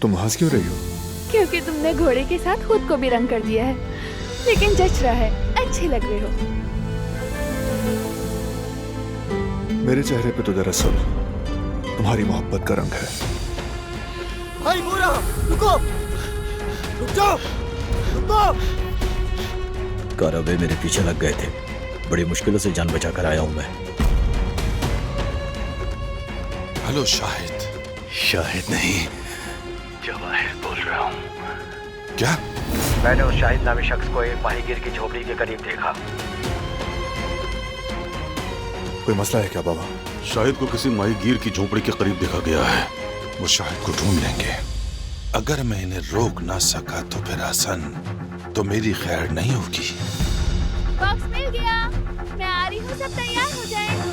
तुम हंस क्यों रही हो? क्योंकि तुमने घोड़े के साथ खुद को भी रंग कर दिया है, लेकिन जच रहा है, अच्छे लग रहे हो। मेरे चेहरे पे तो दरअसल तुम्हारी मोहब्बत का रंग है। भाई गोरा, रुको, रुक जाओ, रुको। कारवे मेरे पीछे लग गए थे, बड़ी मुश्किलों से जान बचा कर आया हूं मैं। हेलो शाहिद। शाहिद नहीं, जवाहिर बोल रहा हूँ। क्या? मैंने उस शाहिद नामी शख्स को एक माहीगीर की झोपड़ी के करीब देखा। कोई मसला है क्या बाबा? शाहिद को किसी माहीगीर की झोपड़ी के करीब देखा गया है। वो शाहिद को ढूंढ लेंगे। अगर मैं इन्हें रोक ना सका तो फिर हसन तो मेरी खैर नहीं होगी। बॉक्स मिल गया, मैं आ रही हूँ, सब तैयार हो जाए।